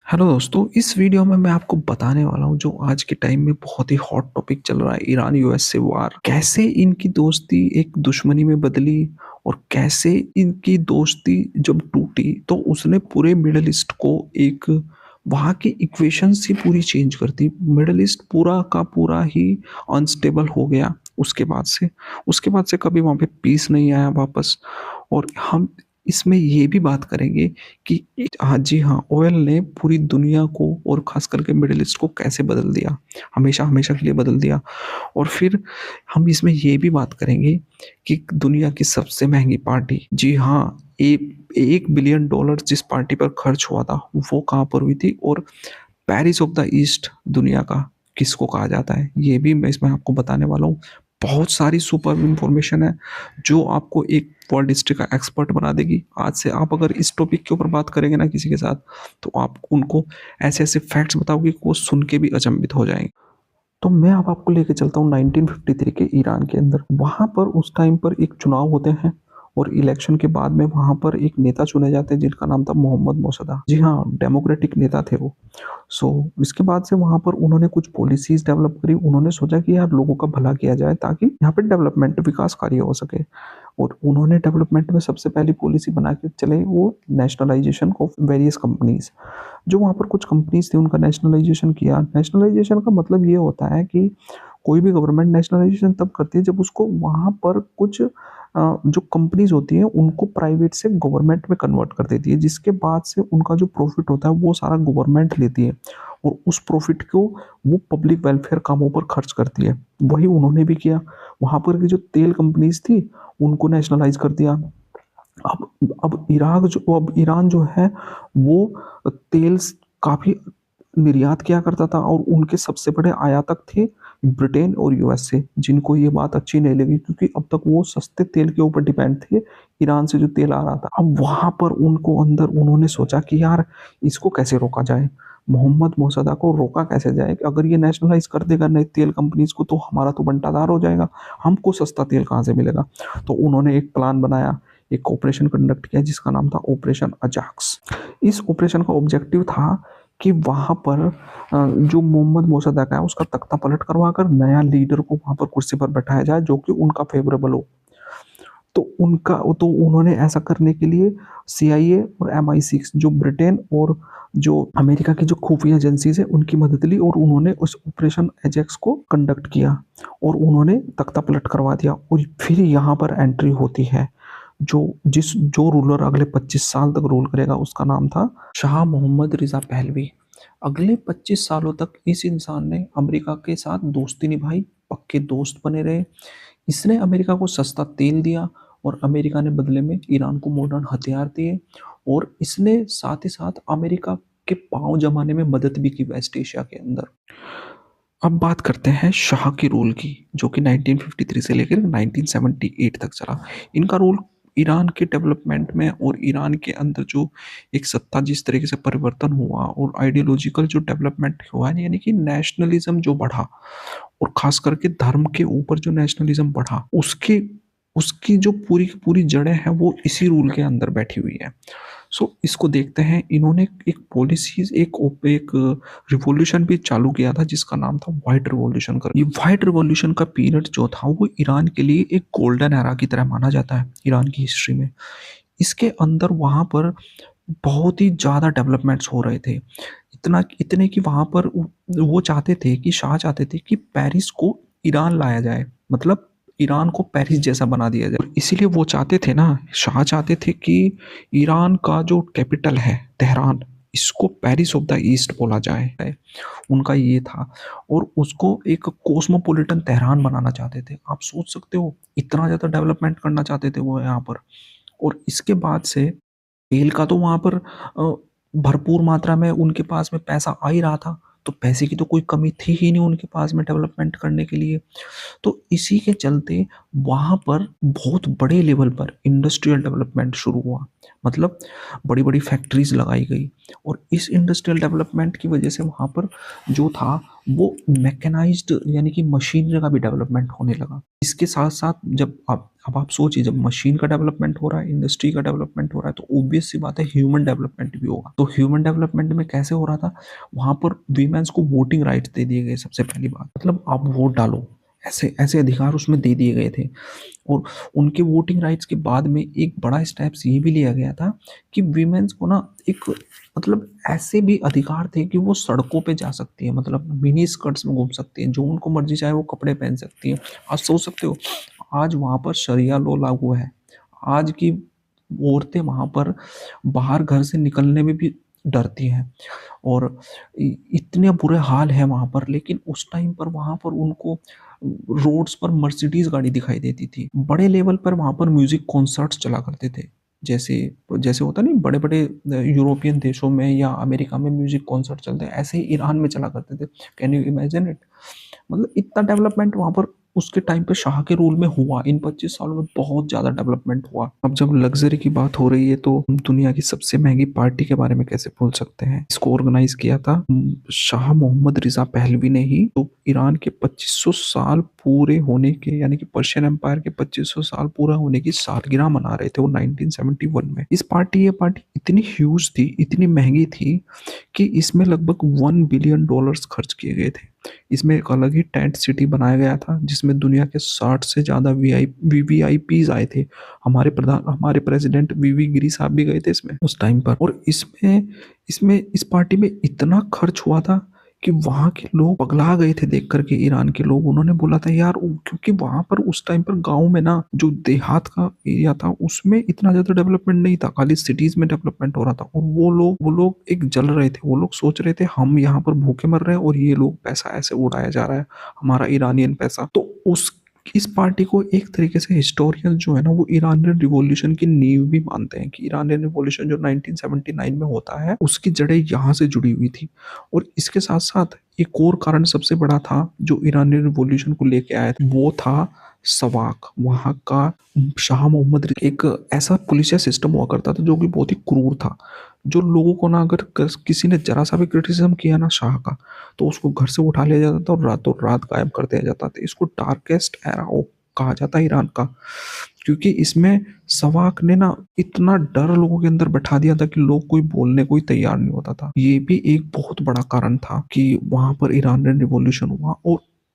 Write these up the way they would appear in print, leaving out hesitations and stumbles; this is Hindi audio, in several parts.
हेलो दोस्तों, इस वीडियो में मैं आपको बताने वाला हूँ जो आज के टाइम में बहुत ही हॉट टॉपिक चल रहा है, ईरान यूएस से वार। कैसे इनकी दोस्ती एक दुश्मनी में बदली और कैसे इनकी दोस्ती जब टूटी तो उसने पूरे मिडल ईस्ट को एक वहाँ की इक्वेशंस ही पूरी चेंज कर दी। मिडल ईस्ट पूरा का पूरा ही अनस्टेबल हो गया उसके बाद से कभी वहाँ पे पीस नहीं आया वापस। और हम इसमें ये भी बात करेंगे कि हाँ जी हाँ, ऑयल ने पूरी दुनिया को और खास करके मिडिल ईस्ट को कैसे बदल दिया, हमेशा हमेशा के लिए बदल दिया। और फिर हम इसमें ये भी बात करेंगे कि दुनिया की सबसे महंगी पार्टी, जी हाँ, 1 बिलियन डॉलर जिस पार्टी पर खर्च हुआ था वो कहाँ पर हुई थी, और पेरिस ऑफ द ईस्ट दुनिया का किसको कहा जाता है, ये भी मैं इसमें आपको बताने वाला हूँ। बहुत सारी सुपर इंफॉर्मेशन है जो आपको एक वर्ल्ड हिस्ट्री का एक्सपर्ट बना देगी। आज से आप अगर इस टॉपिक के ऊपर बात करेंगे ना किसी के साथ, तो आप उनको ऐसे ऐसे फैक्ट्स बताओगे कि वो सुन के भी अचंभित हो जाएंगे। तो मैं अब आपको लेके चलता हूँ 1953 के ईरान के अंदर। वहाँ पर उस टाइम पर एक चुनाव होते हैं और इलेक्शन के बाद में वहाँ पर एक नेता चुने जाते हैं जिनका नाम था मोहम्मद मोसदा। जी हाँ, डेमोक्रेटिक नेता थे वो। इसके बाद से वहाँ पर उन्होंने कुछ पॉलिसीज डेवलप करी। उन्होंने सोचा कि यार लोगों का भला किया जाए ताकि यहाँ पे डेवलपमेंट विकास कार्य हो सके। और उन्होंने डेवलपमेंट में सबसे पहली पॉलिसी बना के चले वो नेशनलाइजेशन ऑफ वेरियस कंपनीज। जो वहाँ पर कुछ कंपनीज थी उनका नेशनलाइजेशन किया। नेशनलाइजेशन का मतलब ये होता है कि कोई भी गवर्नमेंट नेशनलाइजेशन तब करती है जब उसको वहाँ पर कुछ जो कंपनीज होती हैं उनको प्राइवेट से गवर्नमेंट में कन्वर्ट कर देती है, जिसके बाद से उनका जो प्रॉफिट होता है वो सारा गवर्नमेंट लेती है और उस प्रॉफिट को वो पब्लिक वेलफेयर कामों पर खर्च करती है। वही उन्होंने भी किया। वहाँ पर की जो तेल कंपनीज थी उनको नेशनलाइज कर दिया। अब ईरान जो है वो तेल काफी निर्यात किया करता था और उनके सबसे बड़े आयातक थे ब्रिटेन और यूएसए, जिनको ये बात अच्छी नहीं लगी क्योंकि अब तक वो सस्ते तेल के ऊपर डिपेंड थे, ईरान से जो तेल आ रहा था। अब वहां पर उनको अंदर उन्होंने सोचा कि यार इसको कैसे रोका जाए, मोहम्मद मोसदा को रोका कैसे जाए। अगर ये नेशनलाइज कर देगा नई तेल कंपनीज को तो हमारा तो बंटाधार हो जाएगा, हमको सस्ता तेल कहाँ से मिलेगा। तो उन्होंने एक प्लान बनाया, एक ऑपरेशन कंडक्ट किया जिसका नाम था ऑपरेशन अजाक्स। इस ऑपरेशन का ऑब्जेक्टिव था कि वहां पर जो मोहम्मद मोसदा का है उसका तख्ता पलट करवा कर नया लीडर को वहां पर कुर्सी पर बैठाया जाए जो कि उनका फेवरेबल हो। तो उन्होंने ऐसा करने के लिए CIA और MI6 जो ब्रिटेन और जो अमेरिका की जो खुफिया एजेंसीज है उनकी मदद ली और उन्होंने उस ऑपरेशन एजेक्स को कंडक्ट किया और उन्होंने तख्ता पलट करवा दिया। और फिर यहाँ पर एंट्री होती है जो रूलर अगले 25 साल तक रूल करेगा, उसका नाम था शाह मोहम्मद रिजा पहलवी। अगले 25 सालों तक इस इंसान ने अमेरिका के साथ दोस्ती निभाई, पक्के दोस्त बने रहे। इसने अमेरिका को सस्ता तेल दिया और अमेरिका ने बदले में ईरान को मॉडर्न हथियार दिए। और इसने साथ ही साथ अमेरिका के पांव जमाने में मदद भी की वेस्ट एशिया के अंदर। अब बात करते हैं शाह के रूल की, जो कि 1953 से लेकर 1978 तक चला। इनका रूल ईरान के डेवलपमेंट में और ईरान के अंदर जो एक सत्ता जिस तरीके से परिवर्तन हुआ और आइडियोलॉजिकल जो डेवलपमेंट हुआ है, यानी कि नेशनलिज्म जो बढ़ा और खास करके धर्म के ऊपर जो नेशनलिज्म बढ़ा, उसके उसकी जो पूरी की पूरी जड़ें हैं वो इसी रूल के अंदर बैठी हुई है। इसको देखते हैं। इन्होंने एक पॉलिसीज एक रिवॉल्यूशन भी चालू किया था जिसका नाम था व्हाइट रिवॉल्यूशन का। ये व्हाइट रिवॉल्यूशन का पीरियड जो था वो ईरान के लिए एक गोल्डन एरा की तरह माना जाता है ईरान की हिस्ट्री में। इसके अंदर वहां पर बहुत ही ज़्यादा डेवलपमेंट्स हो रहे थे। इतने कि वहां पर वो चाहते थे कि शाह चाहते थे कि पेरिस को ईरान लाया जाए, मतलब ईरान को पेरिस जैसा बना दिया जाए। और इसीलिए वो चाहते थे ना, शाह चाहते थे कि ईरान का जो कैपिटल है तेहरान, इसको पेरिस ऑफ द ईस्ट बोला जाए, उनका ये था। और उसको एक कॉस्मोपॉलिटन तेहरान बनाना चाहते थे। आप सोच सकते हो इतना ज़्यादा डेवलपमेंट करना चाहते थे वो यहाँ पर। और इसके बाद से तेल का तो वहाँ पर भरपूर मात्रा में उनके पास में पैसा आ ही रहा था, तो पैसे की तो कोई कमी थी ही नहीं उनके पास में डेवलपमेंट करने के लिए। तो इसी के चलते वहाँ पर बहुत बड़े लेवल पर इंडस्ट्रियल डेवलपमेंट शुरू हुआ, मतलब बड़ी बड़ी फैक्ट्रीज लगाई गई। और इस इंडस्ट्रियल डेवलपमेंट की वजह से वहाँ पर जो था वो मैकेनाइज्ड यानी कि मशीनरी का भी डेवलपमेंट होने लगा। इसके साथ-साथ जब आप सोचिए, जब मशीन का डेवलपमेंट हो रहा है, इंडस्ट्री का डेवलपमेंट हो रहा है, तो ऑब्वियस सी बात है ह्यूमन डेवलपमेंट भी होगा। तो ह्यूमन डेवलपमेंट में कैसे हो रहा था? वहाँ पर वीमेन्स को वोटिंग राइट्स दे दिए गए सबसे पहली बात। मतलब आप वोट डालो, ऐसे ऐसे अधिकार उसमें दे दिए गए थे। और उनके वोटिंग राइट्स के बाद में एक बड़ा स्टेप्स ये भी लिया गया था कि वीमेन्स को ना एक मतलब ऐसे भी अधिकार थे कि वो सड़कों पे जा सकती है, मतलब मिनी स्कर्ट्स में घूम सकती है, जो उनको मर्जी चाहे वो कपड़े पहन सकती है। आज सोच सकते हो, आज वहाँ पर शरिया लॉ लागू है। आज की औरतें वहाँ पर बाहर घर से निकलने में भी डरती हैं। और इतने बुरे हाल है वहाँ पर, लेकिन उस टाइम पर वहाँ पर उनको रोड्स पर मर्सिडीज गाड़ी दिखाई देती थी। बड़े लेवल पर वहाँ पर म्यूजिक कॉन्सर्ट्स चला करते थे। जैसे जैसे होता नहीं, बड़े बड़े यूरोपियन देशों में या अमेरिका में म्यूजिक कॉन्सर्ट चलते हैं, ऐसे ही ईरान में चला करते थे। Can you imagine it? मतलब इतना डेवलपमेंट वहाँ पर उसके टाइम पे शाह के रूल में हुआ। इन 25 सालों में बहुत ज़्यादा डेवलपमेंट हुआ। अब जब लग्जरी की बात हो रही है तो हम दुनिया की सबसे महंगी पार्टी के बारे में कैसे भूल सकते हैं? इसको ऑर्गेनाइज किया था शाह मोहम्मद रिजा पहलवी ने ही। तो ईरान के 2500 साल पूरे होने के, यानी कि पर्शियन एम्पायर के 2500 साल पूरा होने की सालगिरह मना रहे थे वो 1971 में। ये पार्टी इतनी ह्यूज थी, इतनी महंगी थी कि इसमें लगभग $1 बिलियन खर्च किए गए थे। इसमें एक अलग ही टेंट सिटी बनाया गया था जिसमें दुनिया के 60 से ज़्यादा वीवीआईपीज आए थे। हमारे प्रेसिडेंट वीवी गिरी साहब भी गए थे इसमें उस टाइम पर। और इसमें इसमें इस पार्टी में इतना खर्च हुआ था कि वहाँ के लोग पगला गए थे देख करके। ईरान के लोग, उन्होंने बोला था यार, क्योंकि वहाँ पर उस टाइम पर गांव में ना, जो देहात का एरिया था उसमें इतना ज्यादा डेवलपमेंट नहीं था, खाली सिटीज में डेवलपमेंट हो रहा था। और वो लोग एक जल रहे थे। वो लोग सोच रहे थे हम यहाँ पर भूखे मर रहे हैं और ये लोग पैसा ऐसे उड़ाया जा रहा है, हमारा ईरानियन पैसा। तो उस इस पार्टी को एक तरीके से हिस्टोरियन जो है ना, वो ईरानियन रिवॉल्यूशन की नींव भी मानते हैं कि ईरानियन रिवॉल्यूशन जो 1979 में होता है उसकी जड़ें यहाँ से जुड़ी हुई थी। और इसके साथ साथ एक और कारण सबसे बड़ा था जो ईरानियन रिवॉल्यूशन को लेके आया था, वो था सवाक। वहाँ का शाह मोहम्मद एक ऐसा पुलिसिया सिस्टम हुआ करता था जो कि बहुत ही क्रूर था। जो लोगों को ना, अगर किसी ने जरा सा भी क्रिटिसिज्म किया ना शाह का, तो उसको घर से उठा लिया जाता था और रातों रात गायब कर दिया जाता था। इसको डार्केस्ट एरा कहा जाता है ईरान का, क्योंकि इसमें सवाक ने ना इतना डर लोगों के अंदर बैठा दिया था कि लोग कोई बोलने को ही तैयार नहीं होता था। ये भी एक बहुत बड़ा कारण था कि वहां पर ईरानियन रिवॉल्यूशन हुआ।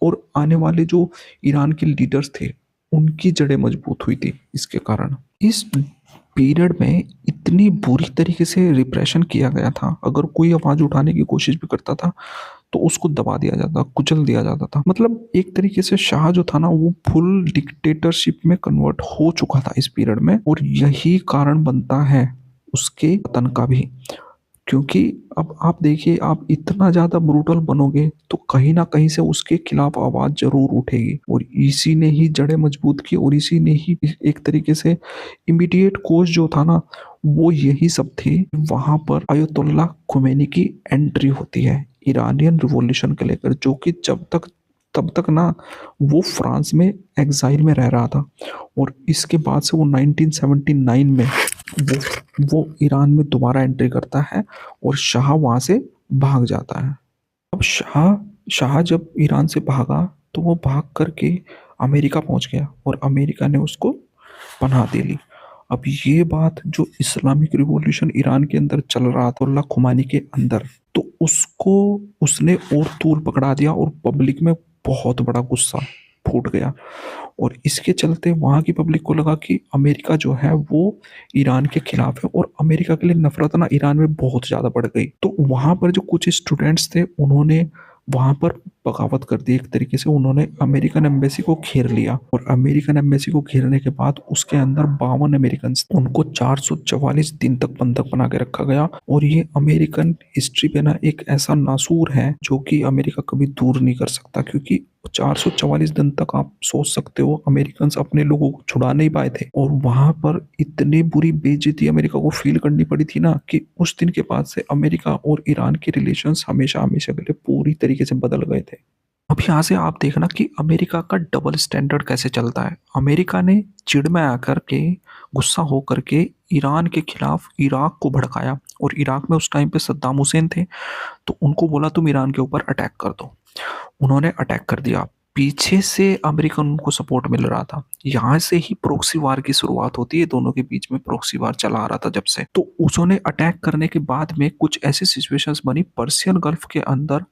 और आने वाले जो ईरान के लीडर्स थे उनकी जड़ें मजबूत हुई थी इसके कारण। इस पीरियड में इतनी बुरी तरीके से रिप्रेशन किया गया था, अगर कोई आवाज उठाने की कोशिश भी करता था तो उसको दबा दिया जाता, कुचल दिया जाता था। मतलब एक तरीके से शाह जो था ना, वो फुल डिक्टेटरशिप में कन्वर्ट हो चुका था इस पीरियड में। और यही कारण बनता है उसके पतन का भी, क्योंकि अब आप देखिए, आप इतना ज्यादा ब्रूटल बनोगे तो कहीं ना कहीं से उसके खिलाफ आवाज जरूर उठेगी। और इसी ने ही जड़ें मजबूत की, और इसी ने ही एक तरीके से इमीडिएट कोज जो था ना, वो यही सब थे। वहां पर अयतुल्ला खुमैनी की एंट्री होती है ईरानियन रिवॉल्यूशन को लेकर, जो कि तब तक ना वो फ्रांस में एग्जाइल में रह रहा था। और इसके बाद से वो 1979 में वो ईरान में दोबारा एंट्री करता है और शाह वहां से भाग जाता है। अब शाह जब ईरान से भागा तो वो भाग करके अमेरिका पहुंच गया और अमेरिका ने उसको पनाह दे ली। अब ये बात, जो इस्लामिक रिवॉल्यूशन ईरान के अंदर चल रहा था अयतुल्ला खुमानी के अंदर, तो उसको उसने और तूल पकड़ा दिया और पब्लिक में बहुत बड़ा गुस्सा फूट गया। और इसके चलते वहाँ की पब्लिक को लगा कि अमेरिका जो है वो ईरान के खिलाफ है, और अमेरिका के लिए नफरत ना ईरान में बहुत ज़्यादा बढ़ गई। तो वहाँ पर जो कुछ स्टूडेंट्स थे उन्होंने वहाँ पर बगावत कर दी। एक तरीके से उन्होंने अमेरिकन एम्बेसी को घेर लिया, और अमेरिकन एम्बेसी को घेरने के बाद उसके अंदर 52 अमेरिकन, उनको 444 दिन तक बंधक बना के रखा गया। और ये अमेरिकन हिस्ट्री पे ना एक ऐसा नासूर है जो कि अमेरिका कभी दूर नहीं कर सकता, क्योंकि 444 दिन तक आप सोच सकते हो अमेरिकन अपने लोगों को छुड़ा नहीं पाए थे। और वहां पर इतनी बुरी बेइज्जती अमेरिका को फील करनी पड़ी थी ना, कि उस दिन के बाद से अमेरिका और ईरान के रिलेशंस हमेशा हमेशा के लिए पूरी तरीके से बदल गए थे। अब यहाँ से आप देखना कि अमेरिका का डबल स्टैंडर्ड कैसे चलता है। अमेरिका ने चिढ़ में आकर के, गुस्सा होकर के ईरान के खिलाफ इराक को भड़काया, और इराक में उस टाइम पे सद्दाम हुसैन थे, तो उनको बोला तुम ईरान के ऊपर अटैक कर दो। उन्होंने अटैक कर दिया। पीछे से अमेरिकन उनको सपोर्ट मिल रहा था। यहाँ से ही प्रॉक्सी वार की शुरुआत होती है, दोनों के बीच में प्रॉक्सी वार चला आ रहा था जब से। तो उन्होंने अटैक करने के बाद में कुछ ऐसी सिचुएशंस बनी पर्शियन गल्फ के अंदर,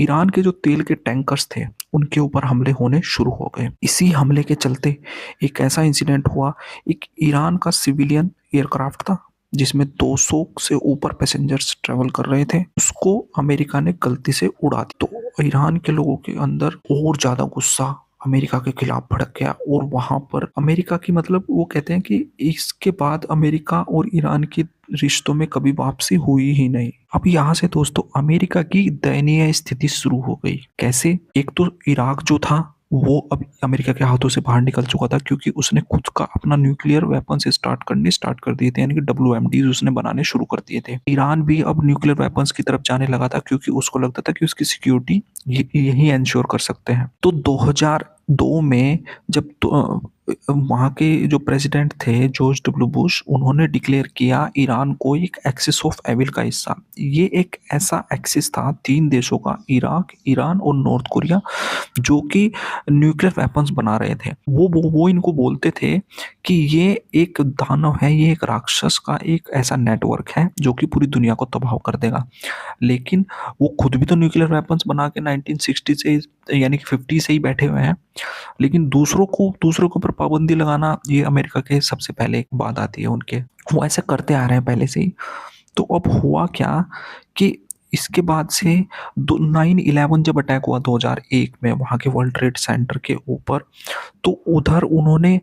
ईरान के जो तेल के टैंकर्स थे उनके ऊपर हमले होने शुरू हो गए। इसी हमले के चलते एक ऐसा इंसिडेंट हुआ, एक ईरान का सिविलियन एयरक्राफ्ट था जिसमें 200 से ऊपर पैसेंजर्स ट्रेवल कर रहे थे, उसको अमेरिका ने गलती से उड़ा दिया। तो ईरान के लोगों के अंदर और ज्यादा गुस्सा अमेरिका के खिलाफ भड़क गया, और वहां पर अमेरिका की, मतलब वो कहते हैं कि इसके बाद अमेरिका और ईरान के रिश्तों में कभी वापसी हुई ही नहीं। अब यहाँ से दोस्तों अमेरिका की दयनीय स्थिति शुरू हो गई। कैसे? एक तो इराक जो था वो अब अमेरिका के हाथों से बाहर निकल चुका था, क्योंकि उसने खुद का अपना न्यूक्लियर वेपन्स स्टार्ट कर दिए थे, यानी कि WMDs उसने बनाने शुरू कर दिए थे। ईरान भी अब न्यूक्लियर वेपन्स की तरफ जाने लगा था, क्योंकि उसको लगता था कि उसकी सिक्योरिटी यही इंश्योर कर सकते हैं। तो 2002 में जब वहाँ के जो प्रेसिडेंट थे जॉर्ज डब्ल्यू बुश, उन्होंने डिक्लेयर किया ईरान को एक एक्सिस ऑफ एविल का हिस्सा। ये एक ऐसा एक्सिस था 3 देशों का, इराक, ईरान और नॉर्थ कोरिया, जो कि न्यूक्लियर वेपन्स बना रहे थे। वो इनको बोलते थे कि ये एक दानव है, ये एक राक्षस का एक ऐसा नेटवर्क है जो कि पूरी दुनिया को तबाह कर देगा। लेकिन वो खुद भी तो न्यूक्लियर वेपन्स बना के 1960 से, यानी कि 50 से ही बैठे हुए हैं, लेकिन दूसरों के ऊपर पाबंदी लगाना ये अमेरिका के सबसे पहले बात आती है उनके। वो ऐसा करते आ रहे हैं पहले से ही। तो अब हुआ क्या कि इसके बाद से 9/11 जब अटैक हुआ 2001 में वहाँ के वर्ल्ड ट्रेड सेंटर के ऊपर, तो उधर उन्होंने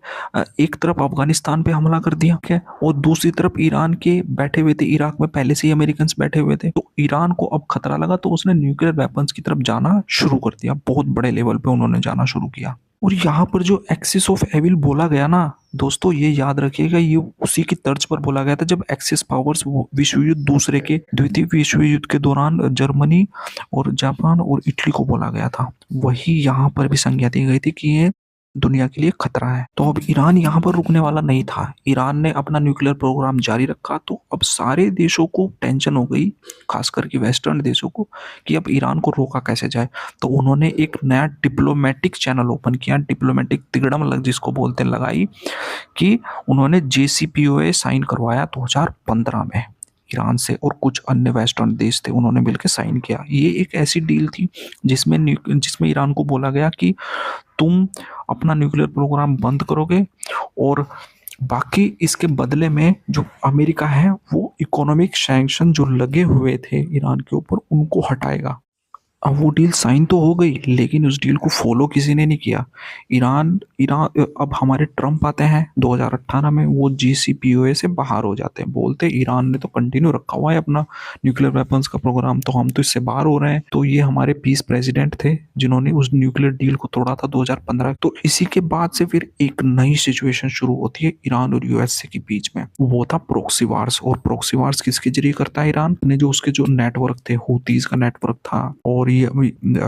एक तरफ अफगानिस्तान पे हमला कर दिया, क्या, और दूसरी तरफ ईरान के बैठे हुए थे, इराक में पहले से ही अमेरिकन बैठे हुए थे। तो ईरान को अब खतरा लगा, तो उसने न्यूक्लियर वेपन्स की तरफ जाना शुरू कर दिया, बहुत बड़े लेवल पे उन्होंने जाना शुरू किया। और यहाँ पर जो एक्सिस ऑफ एविल बोला गया ना दोस्तों, ये याद रखिएगा, ये उसी की तर्ज पर बोला गया था जब एक्सिस पावर्स विश्व युद्ध दूसरे के द्वितीय विश्व युद्ध के दौरान जर्मनी और जापान और इटली को बोला गया था। वही यहाँ पर भी संज्ञा दी गई थी कि ये दुनिया के लिए खतरा है। तो अब ईरान यहाँ पर रुकने वाला नहीं था, ईरान ने अपना न्यूक्लियर प्रोग्राम जारी रखा। तो अब सारे देशों को टेंशन हो गई, खास करके वेस्टर्न देशों को, कि अब ईरान को रोका कैसे जाए। तो उन्होंने एक नया डिप्लोमेटिक चैनल ओपन किया, डिप्लोमेटिक तिगड़म लग जिसको बोलते लगाई, कि उन्होंने JCPOA साइन करवाया 2015 में ईरान से, और कुछ अन्य वेस्टर्न देश थे, उन्होंने मिलकर साइन किया। ये एक ऐसी डील थी जिसमें ईरान को बोला गया कि तुम अपना न्यूक्लियर प्रोग्राम बंद करोगे, और बाकी इसके बदले में जो अमेरिका है वो इकोनॉमिक सैंक्शन जो लगे हुए थे ईरान के ऊपर उनको हटाएगा। अब वो डील साइन तो हो गई, लेकिन उस डील को फॉलो किसी ने नहीं किया। ईरान ईरान अब हमारे ट्रम्प आते हैं 2018 में, वो JCPOA से बाहर हो जाते हैं, बोलते ईरान ने तो कंटिन्यू रखा हुआ है अपना न्यूक्लियर वेपन्स का प्रोग्राम, तो हम तो इससे बाहर हो रहे हैं। तो ये हमारे पीस प्रेसिडेंट थे जिन्होंने उस न्यूक्लियर डील को तोड़ा था 2015। तो इसी के बाद से फिर एक नई सिचुएशन शुरू होती है ईरान और USA के बीच में, वो था प्रॉक्सी वार्स। और प्रॉक्सी वार्स किसके जरिए करता है ईरान ने? जो उसके जो नेटवर्क थे, हूतीज का नेटवर्क था, और ये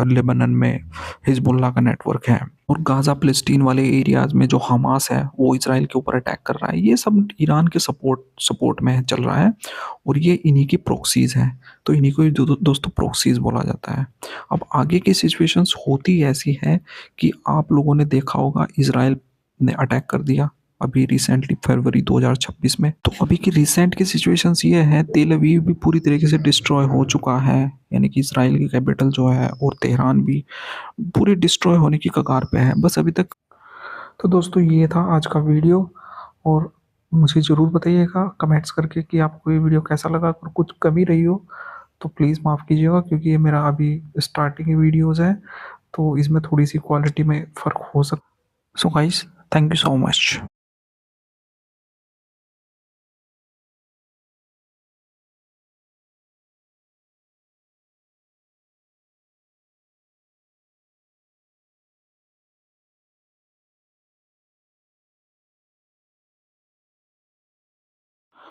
लेबनान में हिजबुल्लाह का नेटवर्क है, और गाजा फिलिस्तीन वाले एरियाज में जो हमास है वो इसराइल के ऊपर अटैक कर रहा है। ये सब ईरान के सपोर्ट में चल रहा है, और ये इन्हीं की प्रॉक्सीज हैं। तो इन्हीं को दोस्तों प्रॉक्सीज बोला जाता है। अब आगे की सिचुएशंस होती ऐसी है कि आप लोगों ने देखा होगा, इसराइल ने अटैक कर दिया अभी रिसेंटली फरवरी 2026 में। तो अभी की रिसेंट की सिचुएशंस ये है, तेल अवीव भी पूरी तरीके से डिस्ट्रॉय हो चुका है, यानी कि इसराइल की कैपिटल जो है, और तेहरान भी पूरी डिस्ट्रॉय होने की कगार पे है बस अभी तक। तो दोस्तों ये था आज का वीडियो, और मुझे ज़रूर बताइएगा कमेंट्स करके कि आपको ये वीडियो कैसा लगा। अगर कुछ कमी रही हो तो प्लीज़ माफ़ कीजिएगा, क्योंकि ये मेरा अभी स्टार्टिंग वीडियोज़ है, तो इसमें थोड़ी सी क्वालिटी में फ़र्क हो सकता। So guys, thank you so much.